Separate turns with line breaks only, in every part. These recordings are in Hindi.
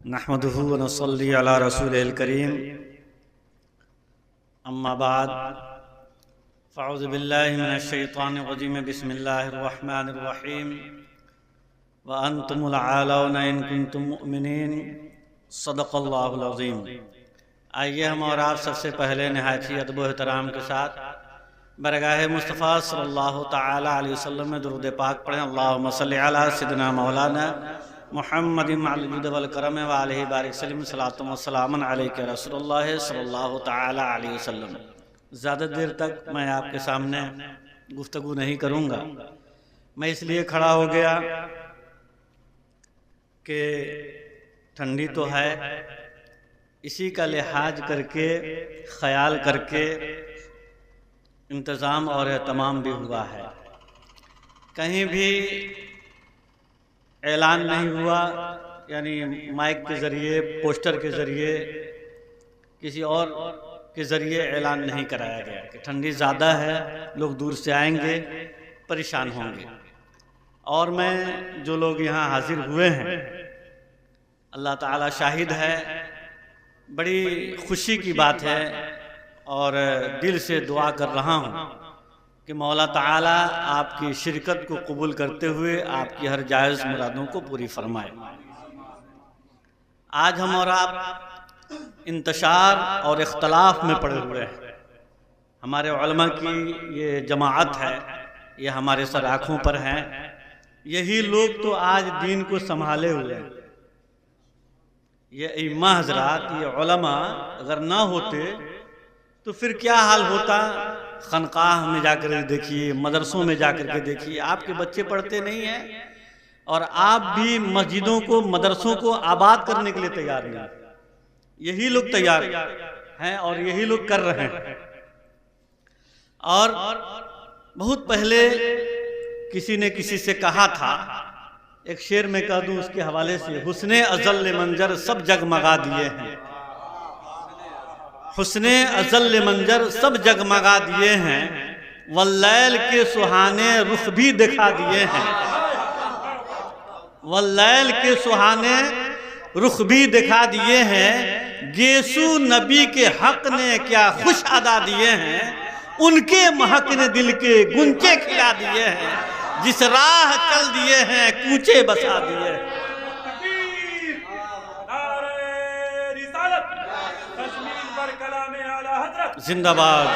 नहमदुहु व नसल्ली अला रसूलिल करीम अम्मा बाद फ़अऊज़ु बिल्लाहि मिनश शैतानिर रजीम बिस्मिल्लाहिर रहमानिर रहीम व अंतुमुल आलौना इन कुंतुम मुमिनीन सदक़ल्लाहुल अज़ीम। आइए हम और आप सबसे पहले नहायत ही अदब व एहतराम के साथ बरगाह मुस्तफ़ा सल्लल्लाहु तआला अलैहि वसल्लम में दुरूद पाक पढ़ें। अल्लाहुम्मा सल्लि अला सय्यिदिना मौलाना मुहम्मदिन अल जुद वल करम व अलैहि बारिक सल्लम सलातु व सलामन अलैका रसूलुल्लाह सल्लल्लाहु तआला अलैहि वसल्लम। ज़्यादा देर तक मैं आपके सामने गुफ्तगू नहीं करूँगा। मैं इसलिए खड़ा हो गया कि ठंडी तो है, इसी का लिहाज करके ख्याल करके इंतज़ाम और एहतमाम भी हुआ है। कहीं भी ऐलान नहीं हुआ, यानी माइक के ज़रिए, पोस्टर के ज़रिए, किसी और के ज़रिए ऐलान नहीं कराया गया कि ठंडी ज़्यादा है, लोग दूर से आएंगे, परेशान होंगे। और मैं जो लोग यहाँ हाजिर हुए हैं, अल्लाह ताला शाहिद है, बड़ी खुशी की बात है और दिल से दुआ कर रहा हूँ कि मौला ताला आपकी शिरकत को कबूल करते हुए आपकी हर जायज़ मुरादों को पूरी फरमाए। आज हम और आप इंतशार और इख्तलाफ में पड़े हुए हैं। हमारे उलमा की ये जमाअत है, ये हमारे सर आँखों पर हैं। यही लोग तो आज दीन को संभाले हुए हैं। ये इमाम हज़रात, ये उलमा अगर ना होते तो फिर क्या हाल होता। खनकाह में जाकर देखिए, मदरसों में जाकर के देखिए, आपके बच्चे पढ़ते नहीं हैं और आप भी मस्जिदों को, मदरसों को आबाद करने के लिए तैयार नहीं। यही लोग तैयार हैं और यही लोग कर रहे हैं। और बहुत पहले किसी ने किसी से कहा था, एक शेर में कह दूं उसके हवाले से, हुस्ने अज़ल मंजर सब जगमगा दिए हैं, हुस्ने अज़ल मंजर सब जगमगा दिए हैं, वल्लैल के सुहाने रुख भी दिखा दिए हैं, वल्लैल के सुहाने रुख भी दिखा दिए हैं। गेसू नबी के हक ने क्या खुश अदा दिए हैं, उनके महक ने दिल के गुंचे खिला दिए हैं, जिस राह चल दिए हैं कूचे बसा दिए हैं। जिंदाबाद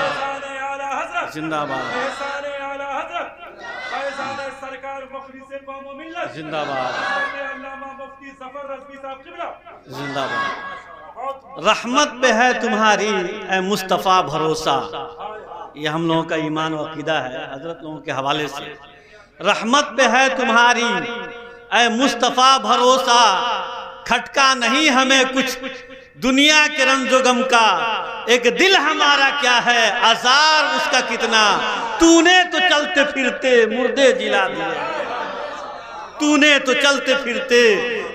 जिंदाबाद जिंदाबाद जिंदाबाद। रहमत पे है तुम्हारी ए मुस्तफ़ा भरोसा, ये हम लोगों का ईमान व अक़ीदा है हजरत लोगों के हवाले से। रहमत पे है तुम्हारी ए मुस्तफ़ा भरोसा, खटका नहीं हमें कुछ दुनिया के रंजो गम का, एक दिल हमारा क्या है आज़ार उसका कितना, तूने तो चलते फिरते मुर्दे जिला दिए, तूने तो चलते फिरते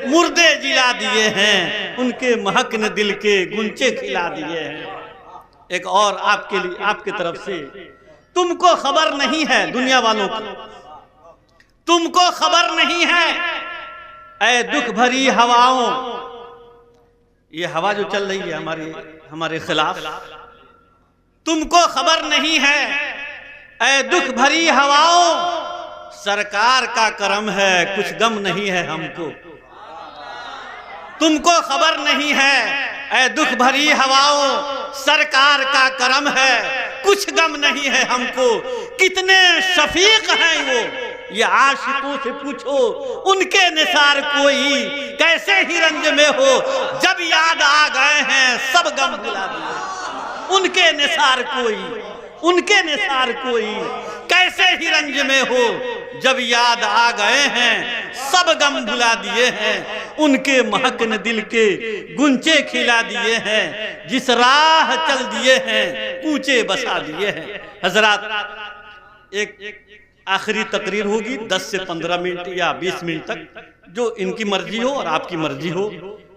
मुर्दे जिला दिए हैं, उनके महक ने दिल के गुंचे खिला दिए हैं। एक और आपके लिए, आपके तरफ से, तुमको खबर नहीं है दुनिया वालों को, तुमको खबर नहीं है ऐ दुख भरी हवाओं, ये हवा जो चल रही है हमारे खिलाफ, तुमको खबर नहीं है ऐ दुख भरी हवाओं, सरकार का करम है कुछ गम नहीं है हमको, तुमको खबर नहीं है ऐ दुख भरी हवाओं, सरकार का करम है कुछ गम नहीं है हमको। कितने शफीक हैं वो, ये आशिकों से पूछो उनके निसार कोई, कैसे ही रंज में हो जब याद आ गए हैं सब गम भुला दिए, उनके निसार कोई, उनके निसार कोई, कैसे ही रंज में हो जब याद आ गए हैं सब गम भुला दिए हैं, उनके महक ने दिल के गुंचे खिला दिए हैं, जिस राह चल दिए हैं कूचे बसा दिए हैं। हजरात, एक आखिरी तकरीर होगी 10 से 15 मिनट या 20 मिनट तक, जो इनकी मर्जी हो और आपकी मर्जी हो।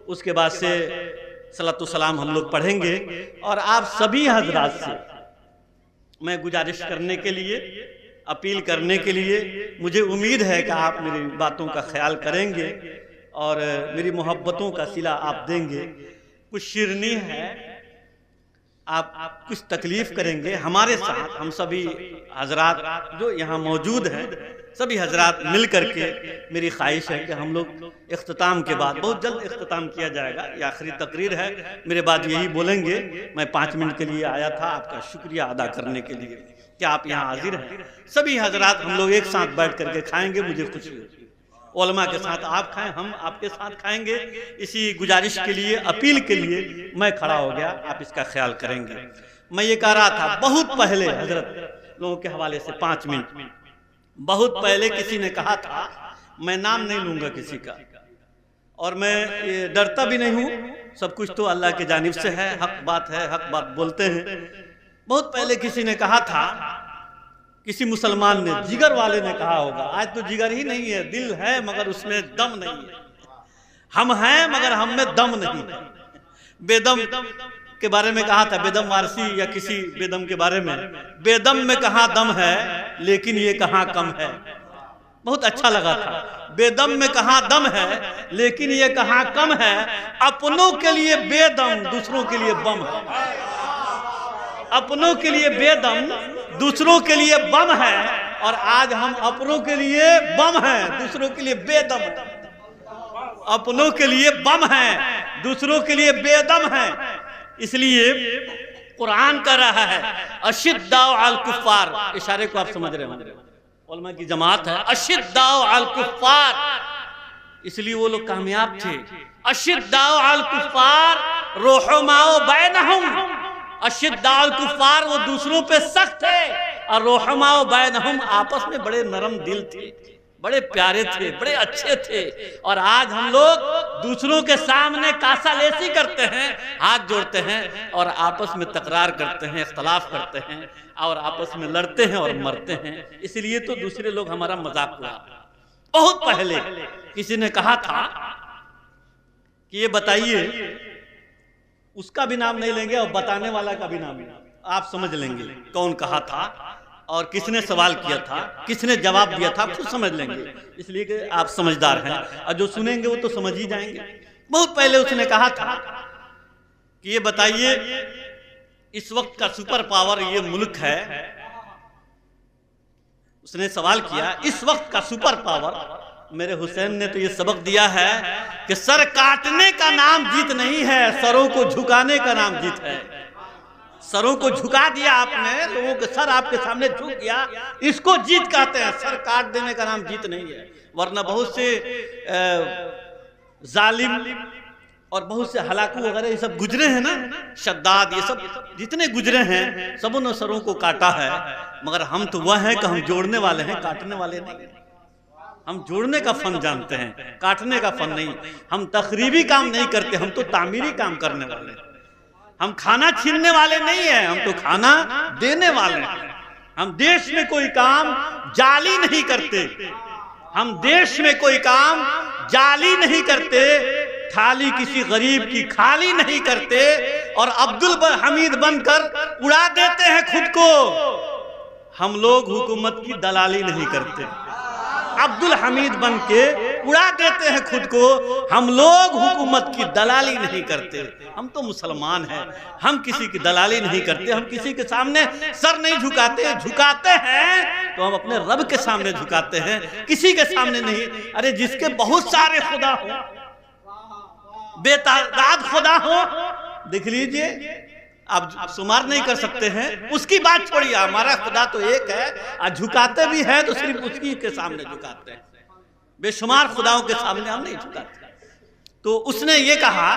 उसके बाद से सलातो सलाम हम लोग पढ़ेंगे। और आप सभी हजरात से मैं गुजारिश करने के लिए, अपील करने के लिए, मुझे उम्मीद है कि आप मेरी बातों का ख्याल करेंगे और मेरी मोहब्बतों का सिला आप देंगे। कुछ शिरनी है, आप कुछ तकलीफ करेंगे हमारे साथ। हम सभी हजरात जो यहाँ मौजूद हैं, सभी हजरात मिल करके मेरी ख्वाहिश है कि हम लोग इख्तिताम के बाद, बहुत जल्द इख्तिताम किया जाएगा, ये आखिरी तकरीर है, मेरे बाद यही बोलेंगे। मैं 5 मिनट के लिए आया था आपका शुक्रिया अदा करने के लिए कि आप यहाँ हाजिर हैं। सभी हजरात हम लोग एक साथ बैठ करके खाएंगे, मुझे खुशी होगी। उलमा के साथ आप खाएं, हम आपके साथ खाएंगे। इसी गुजारिश के लिए, अपील के लिए मैं खड़ा हो गया, आप इसका ख्याल करेंगे। मैं ये कह रहा था बहुत पहले, हजरत लोगों के हवाले से 5 मिनट, बहुत पहले किसी ने कहा था, मैं नाम नहीं लूंगा किसी का, और मैं ये डरता भी नहीं हूँ, सब कुछ तो अल्लाह की जानिब से है, हक बात है, हक बात बोलते हैं। बहुत पहले किसी ने कहा था, किसी मुसलमान ने, जिगर वाले ने कहा होगा, आज तो जिगर ही नहीं है, दिल है मगर उसमें दम नहीं है। हम हैं मगर हम में दम नहीं है। बेदम के बारे में कहा था, बेदम वारसी या किसी बेदम के बारे में, बेदम में कहाँ दम है लेकिन ये कहाँ कम है। बहुत अच्छा लगा था, बेदम में कहाँ दम है लेकिन ये कहाँ कम है। अपनों के लिए बेदम, दूसरों के लिए बम है। अपनों के लिए बेदम, दूसरों के लिए बम है, और आज हम अपनों के लिए बम हैं, दूसरों के लिए बेदम है। अपनों के लिए बम है, दूसरों के लिए बेदम है। इसलिए कुरान कह रहा है अशिद्दाउ अल कुफ्फार, इशारे को आप समझ रहे होंगे, उलमा की जमात है, अशिद्दाउ अल कुफ्फार, इसलिए वो लोग कामयाब थे। अशिद्दाउ अल कुफ्फार रोहमाओ बैनहुम, अशिद्दाउ अल कुफ्फार वो दूसरों पे सख्त थे, और रोहमाओ बैनहुम आपस में बड़े नरम दिल थे, बड़े प्यारे थे, बड़े अच्छे थे। और आज हम लोग दूसरों के सामने कासालेसी करते हैं, हाथ जोड़ते हैं और आपस में तकरार करते हैं, इख्तलाफ करते हैं और आपस में लड़ते हैं और मरते हैं। इसलिए तो दूसरे लोग हमारा मजाक उड़ा। बहुत पहले किसी ने कहा था कि ये बताइए, उसका भी नाम नहीं लेंगे और बताने वाला का भी नाम नहीं, आप समझ लेंगे कौन कहा था और किसने सवाल किया था, किसने जवाब दिया था, खुद समझ लेंगे, इसलिए कि आप समझदार हैं और जो सुनेंगे वो तो समझ ही जाएंगे। बहुत पहले उसने कहा था कि ये बताइए, इस वक्त का सुपर पावर ये मुल्क है। उसने सवाल किया, इस वक्त का सुपर पावर, मेरे हुसैन ने तो ये सबक दिया है कि सर काटने का नाम जीत नहीं है, सरों को झुकाने का नाम जीत है। सरों को झुका दिया आपने, लोगों के सर आपके सामने झुक गया, इसको जीत कहते हैं। सर काट देने का नाम जीत नहीं है। वरना बहुत से जालिम और बहुत से हलाकू वगैरह ये सब गुजरे हैं ना, शद्दाद, ये सब जितने गुजरे हैं सबों ने सरों को काटा है। मगर हम तो वह हैं कि हम जोड़ने वाले हैं, काटने वाले नहीं। हम जोड़ने का फन जानते हैं, काटने का फन नहीं। हम तखरीबी काम नहीं करते, हम तो तामीरी काम करने वाले हैं। हम खाना छीनने वाले नहीं हैं, हम तो खाना देने वाले हैं। हम देश में कोई काम जाली नहीं करते, हम देश में कोई काम जाली नहीं करते, थाली किसी गरीब की खाली नहीं करते और अब्दुल हमीद बनकर उड़ा देते हैं खुद को। हम लोग हुकूमत की दलाली नहीं करते, अब्दुल हमीद बन के उड़ा देते हैं खुद को। हम लोग हुकूमत की दलाली नहीं करते, हम तो मुसलमान हैं, हम किसी की दलाली नहीं करते, हम किसी के सामने सर नहीं झुकाते। झुकाते हैं तो हम अपने रब के सामने झुकाते हैं, किसी के सामने नहीं। अरे जिसके बहुत सारे खुदा हो, बेतादाद खुदा हो, देख लीजिए, आप शुमार नहीं कर सकते हैं, उसकी बात छोड़िए, हमारा खुदा तो एक है। और झुकाते भी हैं तो सिर्फ उसी के सामने झुकाते हैं, बेशुमार खुदाओं के सामने हम नहीं झुकाते। तो उसने ये कहा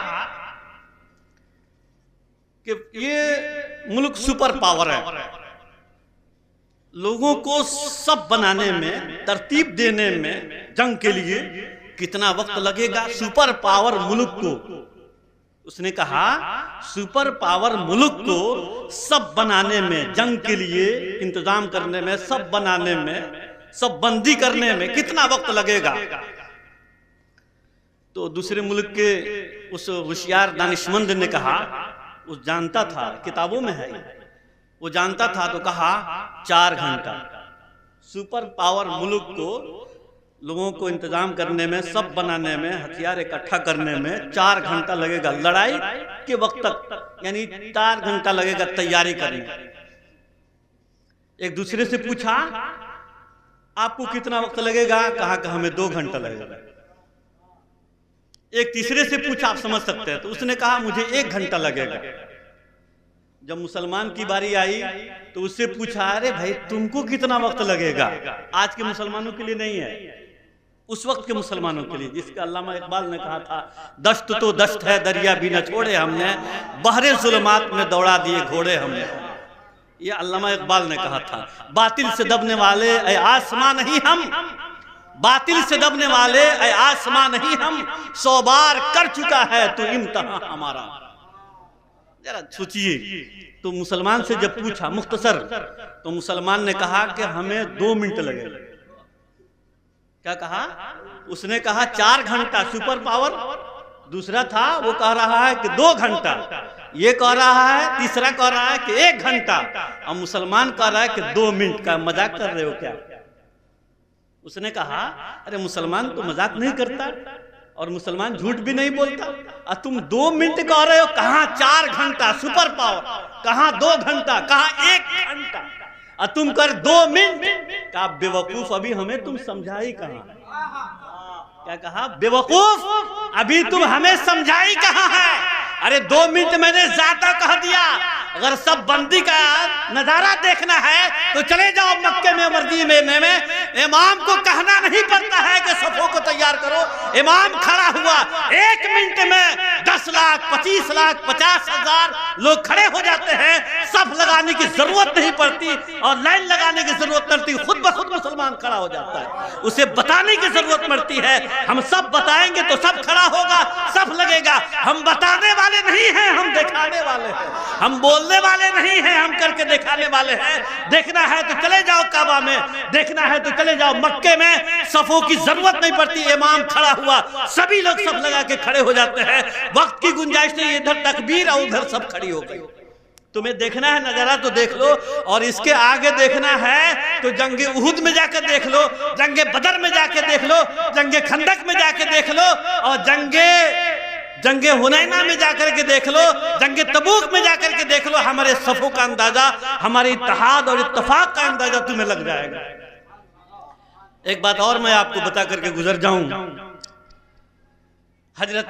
कि ये मुल्क सुपर पावर है, लोगों को सब बनाने में, तरतीब देने में, जंग के लिए कितना वक्त लगेगा। सुपर पावर मुल्क को, उसने कहा सुपर पावर मुल्क को सब बनाने में, जंग के लिए इंतजाम करने में, सब बनाने में, सब बंदी करने में कितना वक्त लगेगा। तो दूसरे मुल्क के उस होशियार दानिशमंद ने कहा, वो जानता था, किताबों में है, वो जानता था, तो कहा 4 घंटा। सुपर पावर मुल्क को लोगों को इंतजाम करने में, सब बनाने में, हथियार इकट्ठा करने में 4 घंटा लगेगा। लड़ाई के वक्त तक यानी 4 घंटा लगेगा तैयारी करने। एक दूसरे से पूछा आपको कितना वक्त लगेगा, कहा कि हमें 2 घंटा लगेगा। एक तीसरे से पूछा, आप समझ सकते हैं, तो उसने कहा मुझे 1 घंटा लगेगा। जब मुसलमान की बारी आई तो उससे पूछा अरे भाई तुमको कितना वक्त लगेगा। आज के मुसलमानों के लिए नहीं है, उस वक्त के मुसलमानों के लिए, जिसका अल्लामा इकबाल ने कहा था दश्त तो दश्त है दरिया भी न छोड़े हमने, बहरे जुल्मात में दौड़ा दिए घोड़े हमने। ये अल्लामा इकबाल ने कहा था। बातिल से दबने वाले ऐ आसमां नहीं हम, बातिल से दबने वाले ऐ आसमां नहीं हम, 100 बार कर चुका है तो इम्तिहान हमारा। जरा सोचिए, तो मुसलमान से जब पूछा मुख्तसर, तो मुसलमान ने कहा कि हमें 2 मिनट लगेगा। क्या कहा उसने? कहा 4 घंटा सुपर पावर। दूसरा था वो कह रहा है कि 2 घंटा, ये कह रहा है, तीसरा कह रहा है कि 1 घंटा, और मुसलमान कह रहा है कि 2 मिनट का। मजाक कर रहे हो क्या? उसने कहा अरे मुसलमान तो मजाक नहीं करता और मुसलमान झूठ भी नहीं बोलता, और तुम 2 मिनट कह रहे हो, कहां 4 घंटा सुपर पावर, कहां 2 घंटा, कहां 1 घंटा, और तुम कर 2 मिनट का। बेवकूफ, अभी हमें तुम समझाई कहां? क्या कहा? बेवकूफ, अभी तुम हमें समझाई कहां है? अरे 2 मिनट मैंने ज्यादा कह दिया। अगर सब बंदी का नजारा देखना है तो चले जाओ मक्के में, मर्दी में इमाम को कहना नहीं पड़ता है कि सफों को तैयार करो। इमाम खड़ा हुआ 1 मिनट में 10 लाख 25 लाख 50 हजार लोग खड़े हो जाते हैं। सफ लगाने की जरूरत नहीं पड़ती और लाइन लगाने की जरूरत पड़ती, खुद ब खुद मुसलमान खड़ा हो जाता है। उसे बताने की जरूरत पड़ती है। हम सब बताएंगे तो सब खड़ा होगा, सफ लगेगा। हम बताने वाले नहीं हैं, हम दिखाने वाले हैं। हम बोलने वाले नहीं हैं, हम करके दिखाने वाले हैं। देखना है तो चले जाओ काबा में, देखना है तो चले जाओ मक्के में, सफों की जरूरत नहीं पड़ती। इमाम खड़ा हुआ, सभी लोग सफ लगा के खड़े हो जाते हैं। वक्त की गुंजाइश नहीं, इधर तकबीर और उधर सब खड़ी हो गई। तुम्हें देखना है नजारा तो देख लो, और इसके आगे देखना है तो जंगे उहुद में जाकर देख लो, जंगे बदर में जाके देख लो, जंगे खंदक में जाके देख लो, और जंगे हुनैना में जाकर के देख लो, जंगे तबूक में जाकर के देख लो। हमारे सफों का अंदाजा, हमारे इत्तेहाद और इत्तेफाक का अंदाजा तुम्हें लग जाएगा। एक बात और मैं आपको बता करके गुजर जाऊं। हजरत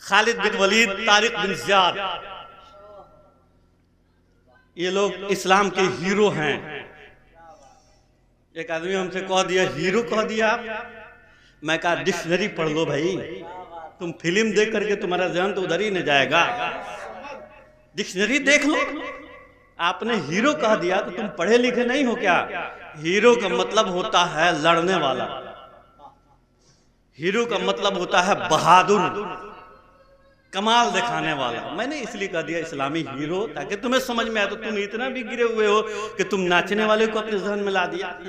Khalid bin Waleed, Tariq bin Ziyad, ये लोग इस्लाम के हीरो हैं। एक आदमी हमसे कह दिया हीरो कह दिया। मैं कहा डिक्शनरी पढ़ लो भाई, तुम फिल्म देख करके तुम्हारा ध्यान तो उधर ही नहीं जाएगा। डिक्शनरी देख लो। आपने हीरो कह दिया तो तुम पढ़े लिखे नहीं हो क्या? हीरो का मतलब होता है लड़ने वाला, हीरो का मतलब होता है बहादुर, कमाल दिखाने वाला। मैंने इसलिए कह दिया इस्लामी हीरो, ताकि तुम्हें समझ में आए। तो तुम इतना भी गिरे हुए हो कि तुम नाचने वाले को अपने जहन में ला दिया।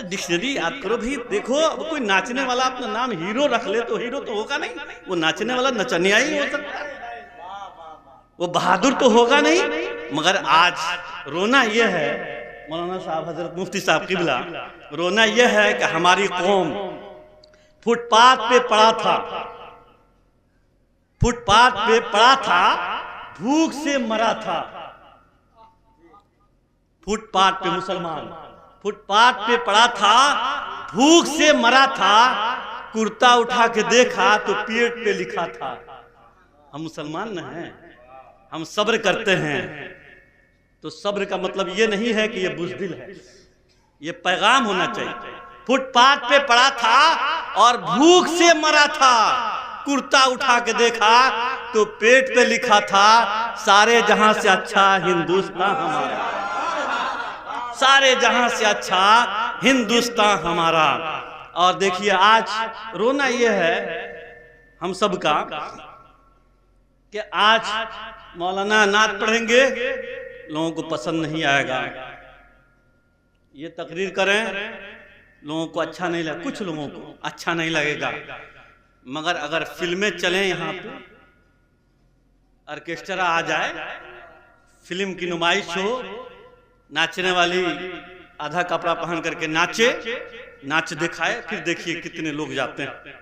डिक्शनरी याद करो भाई। देखो, अब कोई नाचने वाला अपना नाम हीरो रख ले तो हीरो तो होगा नहीं, वो नाचने वाला नचनिया ही हो सकता है, वो बहादुर तो होगा नहीं। मगर आज रोना यह है, मौलाना साहब, हजरत मुफ्ती साहब किबला, रोना यह है कि हमारी कौम फुटपाथ पे पड़ा था, फुटपाथ पे पड़ा था, भूख से मरा था। फुटपाथ पे मुसलमान फुटपाथ पे पड़ा था, भूख से मरा था। कुर्ता उठा के देखा तो पेट पे लिखा था। हम मुसलमान न हैं, हम सब्र करते हैं। तो सब्र का मतलब ये नहीं है कि ये बुज़दिल है, ये पैगाम होना चाहिए। फुटपाथ पे पड़ा था और भूख से मरा था। कुर्ता उठा के देखा तो पेट पे लिखा था, सारे जहां से अच्छा हिंदुस्तान हमारा, सारे जहां से अच्छा हिंदुस्तान हमारा। और देखिए आज रोना यह है हम सबका कि आज मौलाना नात पढ़ेंगे, लोगों को पसंद नहीं आएगा। ये तकरीर करें, लोगों को अच्छा नहीं लगेगा, कुछ लोगों को अच्छा नहीं लगेगा। मगर अगर फिल्में चलें, यहाँ पे ऑर्केस्ट्रा आ जाए, फिल्म की नुमाइश हो, नाचने वाली आधा कपड़ा पहन करके नाचे, नाच दिखाए, फिर देखिए कितने लोग जाते हैं।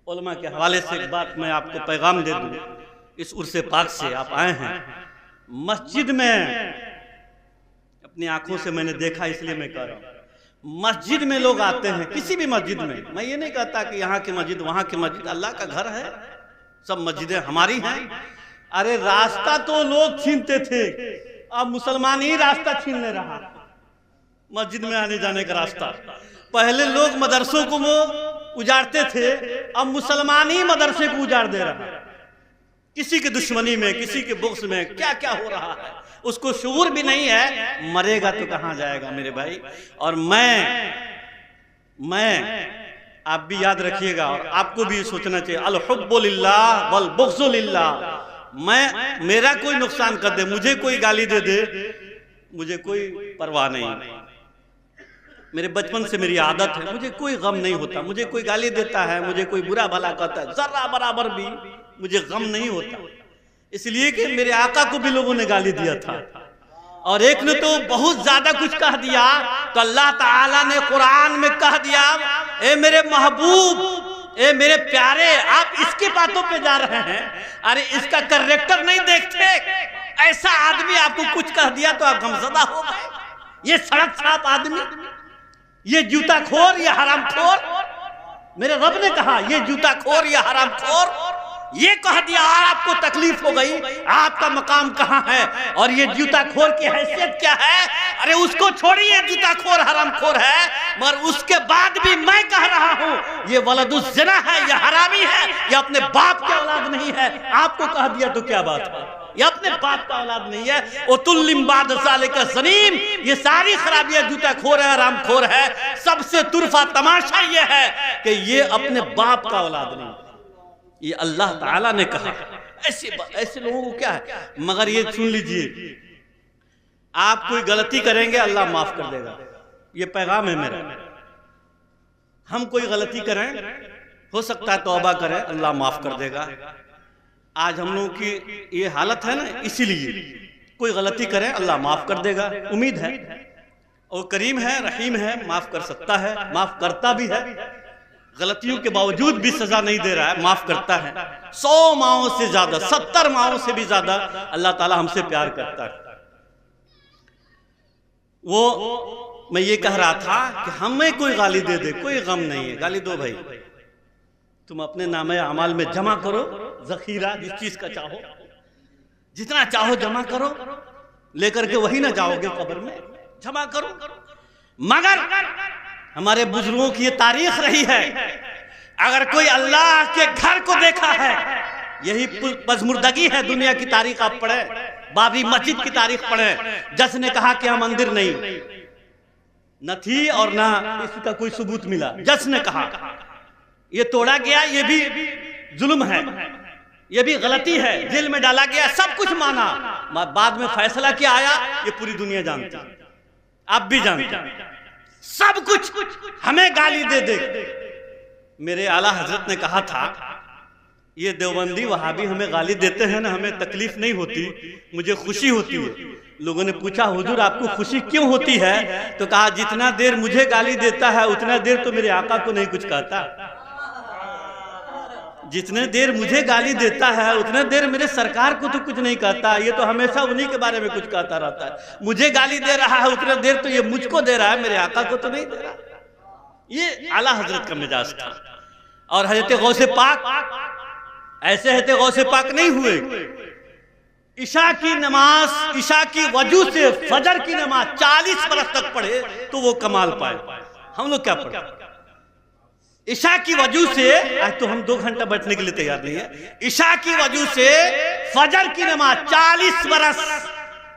उलमा के हवाले से एक बात मैं आपको पैगाम दे दूं, इस उर्से पाक से आप आए हैं, मस्जिद में अपनी आंखों से मैंने देखा, इसलिए मैं कह रहा हूं, मस्जिद में लोग आते हैं, किसी भी मस्जिद में। मैं ये नहीं कहता कि यहाँ की मस्जिद वहां की मस्जिद, अल्लाह का घर है, सब मस्जिदें हमारी हैं। अरे रास्ता तो लोग छीनते थे, अब मुसलमान ही रास्ता छीन ले रहा, मस्जिद में आने जाने का रास्ता। पहले लोग मदरसों को उजाड़ते थे, अब मुसलमान ही मदरसे को उजाड़ दे रहा है। किसी की दुश्मनी में, किसी के बुग़्ज़ में क्या क्या हो रहा है, उसको शऊर भी नहीं है। मरेगा तो कहां जाएगा मेरे भाई। और मैं आप भी याद रखिएगा, और आपको भी सोचना चाहिए, अल हुब्बु लिल्लाह वल बुग़्ज़ु लिल्लाह। मेरा कोई नुकसान कर दे, मुझे कोई गाली दे दे, मुझे कोई परवाह नहीं। मेरे बचपन से मेरी आदत है, मुझे कोई गम नहीं होता। मुझे कोई गाली देता है, मुझे कोई बुरा भला कहता है, जरा बराबर भी मुझे गम नहीं होता। इसलिए कि मेरे आका को भी लोगों ने गाली दिया था, और एक ने तो बहुत ज्यादा कुछ कह दिया, तो अल्लाह ताला ने कुरान में कह दिया, ए मेरे महबूब, ए मेरे प्यारे, आप इसकी बातों पे जा रहे हैं, अरे इसका कैरेक्टर नहीं देखते। ऐसा आदमी आपको कुछ कह दिया तो आप गमज़दा हो गए। ये सड़क छाप आदमी, ये जूताखोर, ये हरामखोर। मेरे रब ने कहा ये जूताखोर, ये हरामखोर, ये कह दिया और आपको तकलीफ हो गई, आपका मकाम कहां है और ये जूताखोर की हैसियत क्या है? अरे उसको छोड़िए, जूताखोर हरामखोर है, मगर उसके बाद भी मैं कह रहा हूं ये वलदुज़ ज़िना है, ये हरामी है, ये अपने बाप की औलाद नहीं है। आपको कह दिया तो क्या बात है, ये अपने बाप का औलाद नहीं है। उतुल्लिम बाद ज़ालिका ज़नीम, ये सारी खराबियां जूताखोर है, हरामखोर है। सबसे तुरफा तमाशा ये है कि ये अपने बाप का औलाद नहीं। ये अल्लाह ताला ने कहा। ऐसे लोगों को क्या है, मगर ये सुन लीजिए, आप कोई गलती करेंगे अल्लाह माफ कर देगा। ये पैगाम है मेरा। हम कोई गलती करें, हो सकता है तौबा करें, अल्लाह माफ कर देगा। आज हम लोगों की ये हालत है ना, इसीलिए कोई गलती करें अल्लाह माफ कर देगा, उम्मीद है। और करीम है, रहीम है, माफ कर सकता है, माफ करता भी है। गलतियों के बावजूद भी सजा नहीं दे रहा है, माफ करता है। 100 माओं से ज्यादा, 70 माओं से भी ज्यादा अल्लाह ताला हमसे प्यार करता है। वो मैं ये कह रहा था कि हमें कोई गाली दे दे, कोई गम नहीं है, गाली दो भाई, तुम अपने नामे अमाल में जमा करो जखीरा, जिस चीज का चाहो, जितना चाहो जमा करो, लेकर के वही ना जाओगे कब्र में, जमा करो। मगर हमारे बुजुर्गों की ये तारीख रही है, अगर कोई अल्लाह के घर को देखा है, यही पजमुर्दगी है। दुनिया की तारीख आप पढ़े, बाबरी मस्जिद की तारीख पढ़े, जस ने कहा कि हम मंदिर नहीं न थी और ना इसका कोई सबूत मिला, जस ने कहा ये तोड़ा गया, ये भी जुल्म है, ये भी गलती है, जेल में डाला गया, सब कुछ माना, बाद में फैसला क्या आया ये पूरी दुनिया जानती है, आप भी जानते हैं। सब कुछ हमें गाली दे दे। मेरे आला हजरत ने कहा था, ये देवबंदी वहाबी हमें गाली देते हैं ना, हमें तकलीफ नहीं होती, मुझे खुशी होती है। लोगों ने पूछा हुजूर आपको खुशी क्यों होती है? तो कहा जितना देर मुझे गाली देता है उतना देर तो मेरे आका को नहीं कुछ कहता, जितने देर मुझे गाली देता है उतने देर मेरे सरकार को तो कुछ नहीं कहता, ये तो हमेशा उन्हीं के बारे में कुछ कहता रहता है। मुझे गाली दे रहा है उतने देर तो ये मुझको दे रहा है, मेरे आका को तो नहीं दे रहा। ये आला हजरत का मिजाज था। और हजरत गौसे पाक ऐसे हजरत गौसे पाक नहीं हुए, ईशा की नमाज, ईशा की वजू से फजर की नमाज 40 बरस तक पढ़े तो वो कमाल पाए। हम लोग क्या पढ़े? ईशा की वजह से, आज तो हम 2 घंटा बैठने के लिए तैयार नहीं है, ईशा की वजह से फजर की नमाज 40 बरस,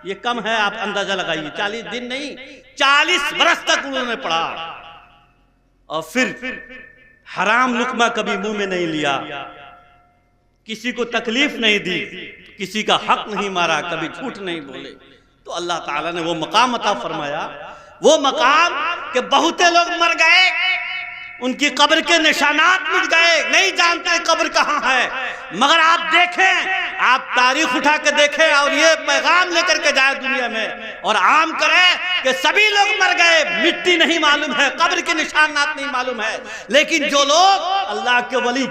ये कम है, आप अंदाजा लगाइए, 40 दिन नहीं 40 बरस तक उन्होंने पढ़ा। और फिर हराम लुकमा कभी मुंह में नहीं लिया, किसी को तकलीफ नहीं दी, किसी का हक नहीं मारा, कभी झूठ नहीं बोले। तो अल्लाह ताला ने वो मकाम अता फरमाया, वो मकाम कि बहुते लोग मर गए, उनकी कब्र के निशानात मिट गए, नहीं जानते कब्र कहां है। मगर आप देखें आप तारीख उठा के देखें और ये पैगाम लेकर के जाए दुनिया में और आम करें कि सभी लोग मर गए, मिट्टी नहीं मालूम है, कब्र के निशानात नहीं मालूम है, लेकिन जो लोग अल्लाह के वली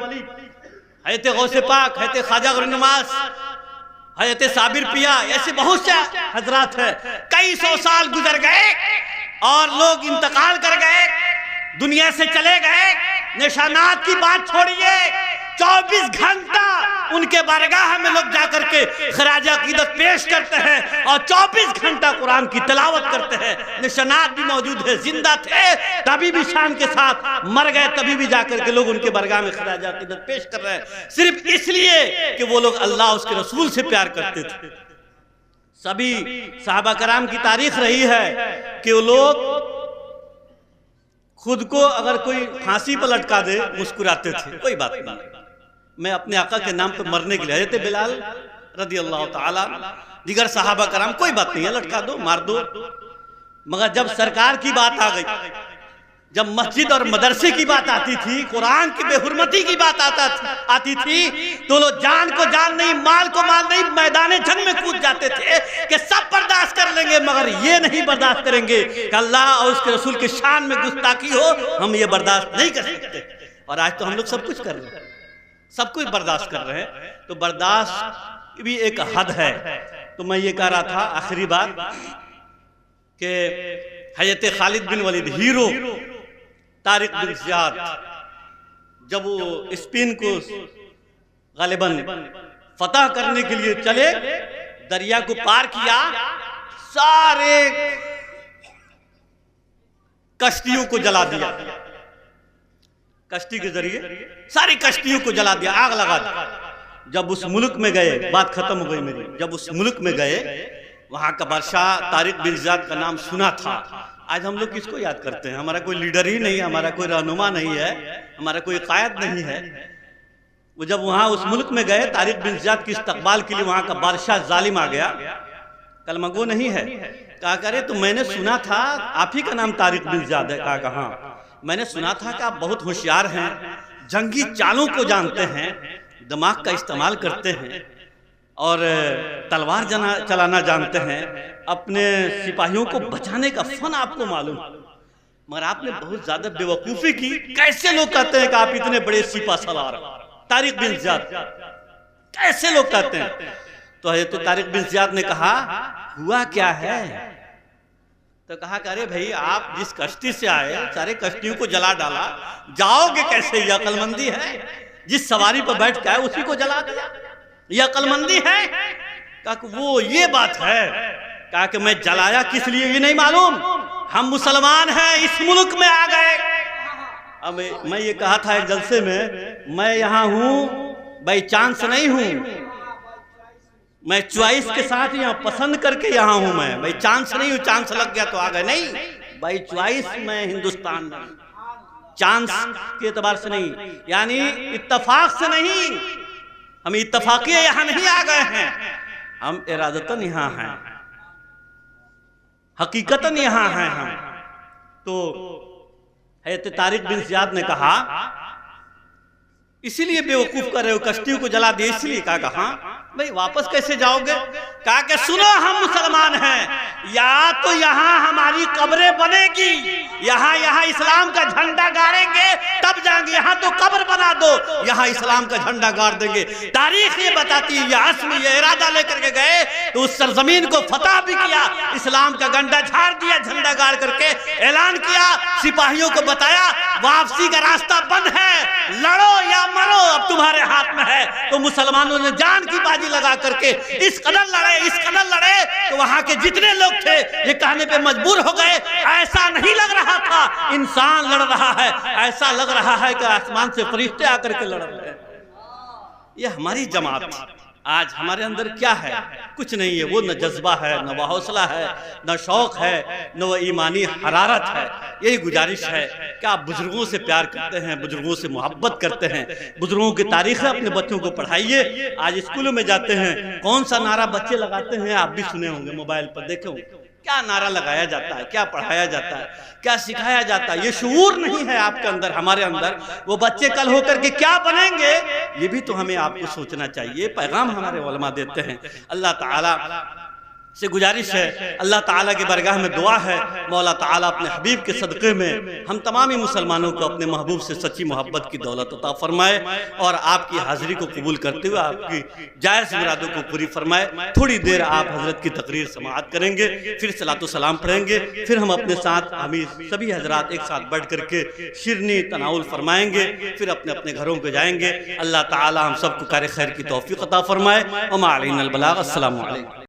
हज़रत गौसे पाक, हज़रत ख्वाजा गौरी नवाज, हज़रत साबिर पिया, ऐसे बहुत से हजरात हैं, कई सौ साल गुजर गए और लोग इंतकाल कर गए, दुनिया से चले गए, निशानात की बात छोड़िए, 24 घंटा उनके बारगाह में लोग जाकर के खराज अकीदत पेश करते हैं और 24 घंटा कुरान की तिलावत करते हैं। निशानात भी मौजूद है, जिंदा थे तभी भी शान के साथ, मर गए तभी भी जाकर के लोग उनके बारगाह में खराज अकीदत पेश कर रहे हैं, सिर्फ इसलिए कि वो लोग अल्लाह उसके रसूल से प्यार करते थे। सभी सहाबा कराम की तारीख रही है कि वो लोग खुद को अगर कोई फांसी पर लटका दे मुस्कुराते थे, कोई बात नहीं, मैं अपने आका के नाम पर मरने के लिए, हज़रत बिलाल रज़ी अल्लाह ताला, दिगर सहाबा कराम, कोई बात नहीं है, लटका दो, मार दो। मगर जब सरकार की बात आ गई, जब मस्जिद और मदरसे की बात आती थी, कुरान की बेहुरमती की बात आती थी, तो लोग जान को जान नहीं, माल को माल नहीं, मैदान जंग में कूद जाते थे कि सब बर्दाश्त कर लेंगे मगर ये नहीं बर्दाश्त करेंगे कि अल्लाह और उसके रसूल के शान में गुस्ताखी हो, हम ये बर्दाश्त नहीं कर सकते। और आज तो हम लोग सब कुछ कर रहे हैं, सब कुछ बर्दाश्त कर रहे हैं, तो बर्दाश्त भी एक हद है। तो मैं ये कह रहा था आखिरी बात कि हज़रत Khalid bin Walid, hero Tariq bin Ziyad, जब वो स्पेन को गालिबन फतह करने के लिए चले, दरिया को पार किया, सारे कश्तियों को जला दिया, कश्ती के जरिए सारी कश्तियों को जला दिया, आग लगा दिया। जब उस मुल्क में गए, बात खत्म हो गई मेरी, जब उस मुल्क में गए, वहां का बादशाह तारिक बिन ज़ियाद का नाम सुना था। आज हम लोग किसको याद करते हैं? हमारा कोई लीडर ही नहीं है, हमारा कोई रहनुमा नहीं है, हमारा कोई कायद नहीं है। वो जब वहां उस मुल्क में गए, तारिक बिन ज़ियाद की इस्तकबाल के लिए वहां का बादशाह जालिम आ गया, कलमगो नहीं है, कहा करे तो मैंने सुना था आप ही का नाम तारिक बिन ज़ियाद है। कहा हाँ, मैंने सुना था कि आप बहुत होशियार हैं, जंगी चालों को जानते हैं, दिमाग का इस्तेमाल करते हैं और तलवार चलाना जानते हैं, अपने सिपाहियों को बचाने का फन आपको मालूम, मगर आपने बहुत ज्यादा बेवकूफी की। कैसे लोग कहते हैं कि आप इतने बड़े सिपा सलार तारिक बिन ज़ियाद, कैसे लोग कहते हैं? तो हज़रत तारिक बिन ज़ियाद ने कहा हुआ क्या है? तो कहा कि अरे भाई, आप जिस कश्ती से आए सारे कश्तियों को जला डाला, जाओगे कैसे? ये अक्लमंदी है? जिस सवारी पर बैठ के आए उसी को जला दिया, ये अक्लमंदी है? कहा कि वो ये बात है। कहा कि मैं जलाया किस लिए ये नहीं मालूम, हम मुसलमान हैं, इस मुल्क में आ गए। अब मैं ये कहा था एक जलसे में, मैं यहाँ हूँ बाई चांस नहीं हूँ, मैं चॉइस के साथ यहाँ पसंद करके यहाँ हूँ, मैं भाई चांस नहीं हूँ, चांस लग गया तो आ गए, नहीं भाई चॉइस मैं हिंदुस्तान में, चांस के एतबार से नहीं, यानी इत्तफाक से नहीं, हम इत्तफाकिया यहाँ नहीं आ गए हैं, हम इरादतन यहाँ हैं, हकीकतन यहाँ हैं हम। तो हज़रत तारिक बिन ज़ियाद ने कहा इसीलिए बेवकूफ कर रहे हो, कश्तियों को जला दिए इसलिए। कहा हाँ भाई, वापस कैसे जाओगे? कहा कि सुनो, हम मुसलमान हैं, या तो यहाँ हमारी कब्रें बनेगी, यहाँ इस्लाम का झंडा गाड़ेंगे तब जाएंगे, यहाँ तो कब्र बना दो, यहाँ इस्लाम का झंडा गाड़ देंगे। तारीख ये बताती है, यहाँ से ये इरादा लेकर के गए तो उस सरजमीन को फतह भी किया, इस्लाम का गंडा झाड़ दिया, झंडा गाड़ करके ऐलान किया, सिपाहियों को बताया वापसी का रास्ता बंद है, लड़ो या मरो, अब तुम्हारे हाथ में है। तो मुसलमानों ने जान की बाजी लगा करके इस कदर लड़े तो वहां के जितने लोग थे ये कहने पे मजबूर हो गए, ऐसा नहीं लग रहा था इंसान लड़ रहा है, ऐसा लग रहा है कि आसमान से फरिश्ते आकर के लड़ रहे हैं। ये हमारी जमात आज हमारे अंदर क्या है? कुछ नहीं है। वो न जज्बा है, न हौसला है, न शौक है, न वो ईमानी हरारत है। यही गुजारिश है कि आप बुजुर्गों से प्यार करते हैं, बुजुर्गों से मोहब्बत करते हैं, बुजुर्गों की तारीखें अपने बच्चों को पढ़ाइए। आज स्कूलों में जाते हैं, कौन सा नारा बच्चे लगाते हैं आप भी सुने होंगे, मोबाइल पर देखे होंगे, क्या नारा लगाया जाता है, क्या पढ़ाया जाता है, क्या सिखाया जाता है, ये शऊर नहीं है आपके अंदर, हमारे अंदर। वो बच्चे कल होकर के क्या बनेंगे, ये भी तो हमें आपको सोचना चाहिए। पैगाम हमारे उलमा देते हैं। अल्लाह ताला से गुजारिश है, अल्लाह ताला की बरगाह में दुआ है, मौला ताला अपने हबीब के सदक़े में हम तमामी मुसलमानों को अपने महबूब से सच्ची मोहब्बत की दौलत अता फरमाए और आपकी हाज़िरी को कबूल करते हुए आपकी जायज़ मुरादों को पूरी फरमाए। थोड़ी देर आप हज़रत की तकरीर समाअत करेंगे, फिर सलातो सलाम पढ़ेंगे, फिर हम अपने साथ हम सभी हजरात एक साथ बैठ करके शिरनी तनाउल फरमाएंगे, फिर अपने अपने घरों को जाएंगे। अल्लाह ताला हम सबको कार खैर की तौफीक अता फरमाए। व मा अलैना अल बलाग। अस्सलामु अलैकुम।